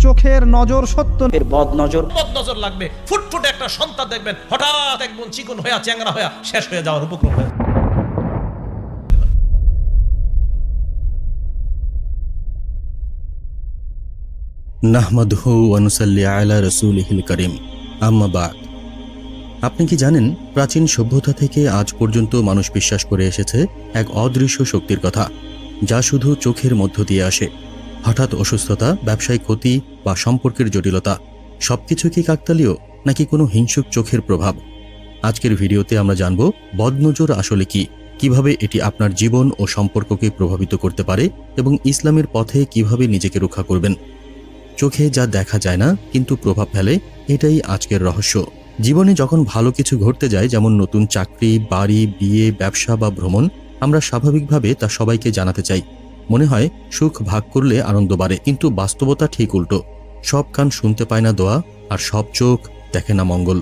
চোখের নজর সত্য, এর বদ নজর লাগবে। ফুটফুটে একটা সন্তান দেখবেন হঠাৎ একদম চিকন হয়ে চ্যাংরা হয়ে শেষ হয়ে যাওয়ার উপক্রম হয়। নাহমাদুহু ওয়া নুসাল্লি আলা রাসূলিহিল কারীম, আম্মা বাদ। আপনি কি জানেন, প্রাচীন সভ্যতা থেকে আজ পর্যন্ত মানুষ বিশ্বাস করে এসেছে এক অদৃশ্য শক্তির কথা, যা শুধু চোখের মধ্য দিয়ে আসে। হঠাৎ অসুস্থতা, ব্যবসায়িক ক্ষতি বা সম্পর্কের জটিলতা, সবকিছু কি কাকতালীয় নাকি কোনো হিংসুক চোখের প্রভাব? আজকের ভিডিওতে আমরা জানব বদনজর আসলে কি, কিভাবে এটি আপনার জীবন ও সম্পর্ককে প্রভাবিত করতে পারে এবং ইসলামের পথে কিভাবে নিজেকে রক্ষা করবেন। চোখে যা দেখা যায় না কিন্তু প্রভাব ফেলে, এটাই আজকের রহস্য। জীবনে যখন ভালো কিছু ঘটতে যায়, যেমন নতুন চাকরি, বাড়ি, বিয়ে, ব্যবসা বা ভ্রমণ, আমরা স্বাভাবিকভাবে তা সবাইকে জানাতে চাই। মনে হয় সুখ ভাগ করলে আনন্দ বাড়ে, কিন্তু বাস্তবতা ঠিক উল্টো। সব কান শুনতে পায় না দোয়া, আর সব চোখ দেখে না মঙ্গল।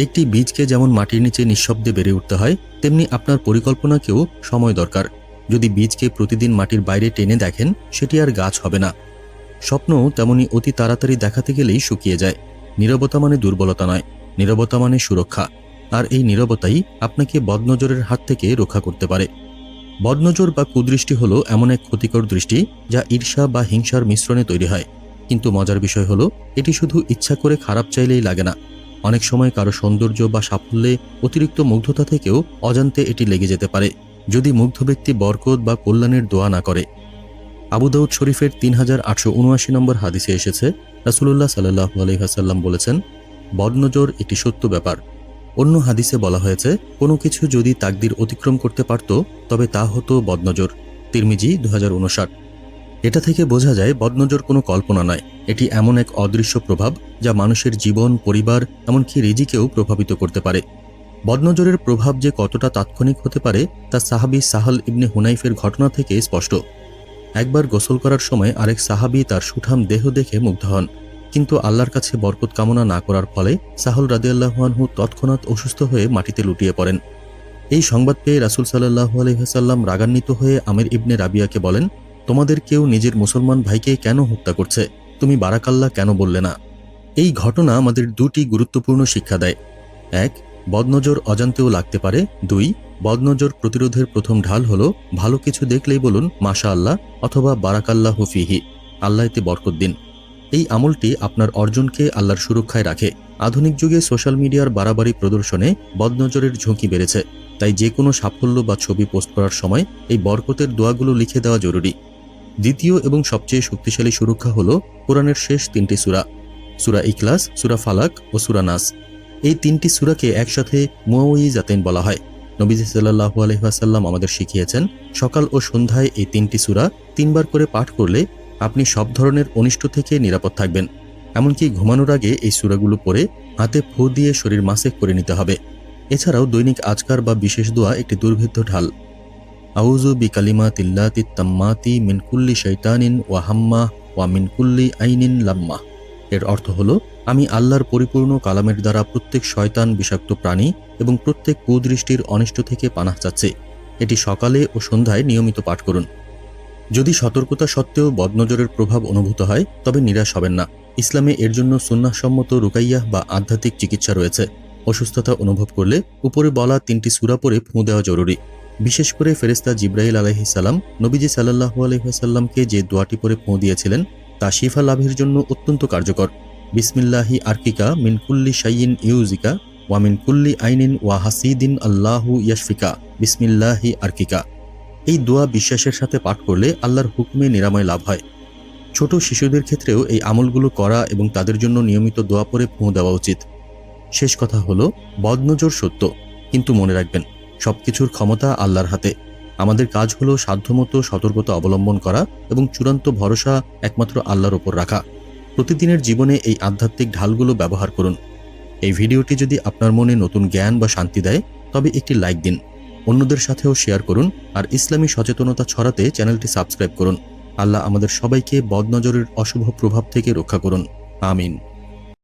একটি বীজকে যেমন মাটির নিচে নিঃশব্দে বেড়ে উঠতে হয়, তেমনি আপনার পরিকল্পনাকেও সময় দরকার। যদি বীজকে প্রতিদিন মাটির বাইরে টেনে দেখেন, সেটি আর গাছ হবে না। স্বপ্ন তেমনি অতি তাড়াতাড়ি দেখাতে গেলেই শুকিয়ে যায়। নীরবতা মানে দুর্বলতা নয়, নীরবতা মানে সুরক্ষা। আর এই নীরবতাই আপনাকে বদনজরের হাত থেকে রক্ষা করতে পারে। বদনজর বা কুদৃষ্টি হলো এমন এক ক্ষতিকর দৃষ্টি যা ঈর্ষা বা হিংসার মিশ্রণে তৈরি হয়। কিন্তু মজার বিষয় হলো, এটি শুধু ইচ্ছা করে খারাপ চাইলেই লাগে না। অনেক সময় কারো সৌন্দর্য বা সাফল্যে অতিরিক্ত মুগ্ধতা থেকেও অজান্তে এটি লেগে যেতে পারে, যদি মুগ্ধ ব্যক্তি বরকত বা কল্যাণের দোয়া না করে। আবু দাউদ শরীফের 3879 নম্বর হাদিসে এসেছে, রাসূলুল্লাহ সাল্লাল্লাহু আলাইহি ওয়াসাল্লাম বলেছেন, বদনজর একটি সত্য ব্যাপার। অন্য হাদিসে বলা হয়েছে, কোনো কিছু যদি তাকদির অতিক্রম করতে পারত তবে তা হতো বদনজর। তিরমিজি 2059। এটা থেকে বোঝা যায় বদনজর কোনো কল্পনা নয়, এটি এমন এক অদৃশ্য প্রভাব যা মানুষের জীবন, পরিবার, এমনকি রিজিকেও প্রভাবিত করতে পারে। বদনজরের প্রভাব যে কতটা তাৎক্ষণিক হতে পারে তা সাহাবী সাহল ইবনে হুনাইফের ঘটনা থেকে স্পষ্ট। একবার গোসল করার সময় আরেক সাহাবী তার সুঠাম দেহ দেখে মুগ্ধ হন, কিন্তু আল্লাহর কাছে বরকত কামনা না করার ফলে সাহল রাদিয়াল্লাহু আনহু তৎক্ষণাৎ অসুস্থ হয়ে মাটিতে লুটিয়ে পড়েন। এই সংবাদ পেয়ে রাসূল সাল্লাল্লাহু আলাইহি ওয়াসাল্লাম রাগান্বিত হয়ে আমির ইবনে রাবিয়াকে বলেন, তোমাদের কেউ নিজের মুসলমান ভাইকে কেন হত্যা করছে? তুমি বারাকাল্লাহ কেন বললে না? এই ঘটনা আমাদের দুটি গুরুত্বপূর্ণ শিক্ষা দেয়। 1. বদনজর অজান্তেও লাগতে পারে। 2. বদনজর প্রতিরোধের প্রথম ঢাল হলো ভালো কিছু দেখলেই বলুন মাশা আল্লাহ অথবা বারাকাল্লাহু ফিহি, আল্লাহ এতে বরকত দিন। এই আমলটি আপনার অর্জনকে আল্লাহর সুরক্ষায় রাখে। আধুনিক যুগে সোশ্যাল মিডিয়ার বাড়াবাড়ি প্রদর্শনে বদনজরের ঝুঁকি বেড়েছে, তাই যে কোনো সাফল্য বা ছবি পোস্ট করার সময় এই বরকতের দোয়াগুলো লিখে দেওয়া জরুরি। দ্বিতীয় এবং সবচেয়ে শক্তিশালী সুরক্ষা হল কোরআনের শেষ 3টি সূরা, সূরা ইখলাস, সূরা ফালাক ও সূরা নাস। এই 3টি সূরাকে একসাথে মুআউইযাতাইন বলা হয়। নবীজি সাল্লাল্লাহু আলাইহি ওয়াসাল্লাম আমাদের শিখিয়েছেন, সকাল ও সন্ধ্যায় এই 3টি সূরা 3 বার করে পাঠ করলে আপনি সব ধরনের অনিষ্ট থেকে নিরাপদ থাকবেন। এমনকি ঘুমানোর আগে এই সূরাগুলো পড়ে হাতে ফু দিয়ে শরীর মাসেক করে নিতে হবে। এছাড়াও দৈনিক আজকার বা বিশেষ দোয়া একটি দুর্ভেদ্য ঢাল। আউযু বিকালিমাতিল্লাতিত তাম্মাতি মিন কুল্লি শাইতানিন ওয়া হাম্মাহ ওয়া মিন কুল্লি আইনিন লাম্মাহ। এর অর্থ হলো, আমি আল্লাহর পরিপূর্ণ কালামের দ্বারা প্রত্যেক শয়তান, বিষাক্ত প্রাণী এবং প্রত্যেক কুদৃষ্টির অনিষ্ট থেকে পানাহ চাচ্ছি। এটি সকালে ও সন্ধ্যায় নিয়মিত পাঠ করুন। যদি সতর্কতা সত্ত্বেও বদনজরের প্রভাব অনুভূত হয়, তবে নিরাশ হবেন না। ইসলামে এর জন্য সুন্নাহসম্মত রুকাইয়াহ বা আধ্যাত্মিক চিকিৎসা রয়েছে। অসুস্থতা অনুভব করলে উপরে বলা 3টি সূরা পড়ে ফুঁ দেওয়া জরুরি। বিশেষ করে ফেরেশতা জিবরাইল আলাইহিস সালাম নবীজি সাল্লাল্লাহু আলাইহি ওয়াসাল্লামকে যে দোয়াটি পড়ে ফুঁ দিয়েছিলেন তা শিফা লাভের জন্য অত্যন্ত কার্যকর। বিসমিল্লাহি আরকিকা মিন কুল্লি শাইইন ইউজিকা ওয়া মিন কুল্লি আইনিন ওয়া হাসিদিন আল্লাহু ইয়াশফিকা বিসমিল্লাহি আরকিকা। এই দোয়া বিশ্বাসের সাথে পাঠ করলে আল্লাহর হুকুমে নিরাময় লাভ হয়। ছোট শিশুদের ক্ষেত্রেও এই আমলগুলো করা এবং তাদের জন্য নিয়মিত দোয়া পড়ে ফুঁ দেওয়া উচিত। শেষ কথা হলো, বদনজর সত্য, কিন্তু মনে রাখবেন, সবকিছুর ক্ষমতা আল্লাহর হাতে। আমাদের কাজ হলো সাধ্যমতো সতর্কতা অবলম্বন করা এবং চূড়ান্ত ভরসা একমাত্র আল্লাহর ওপর রাখা। প্রতিদিনের জীবনে এই আধ্যাত্মিক ঢালগুলো ব্যবহার করুন। এই ভিডিওটি যদি আপনার মনে নতুন জ্ঞান বা শান্তি দেয়, তবে একটি লাইক দিন, অন্যদের সাথেও শেয়ার করুন, আর ইসলামী সচেতনতা ছড়াতে চ্যানেলটি সাবস্ক্রাইব করুন। আল্লাহ আমাদের সবাইকে বদনজরের অশুভ প্রভাব থেকে রক্ষা করুন। আমিন।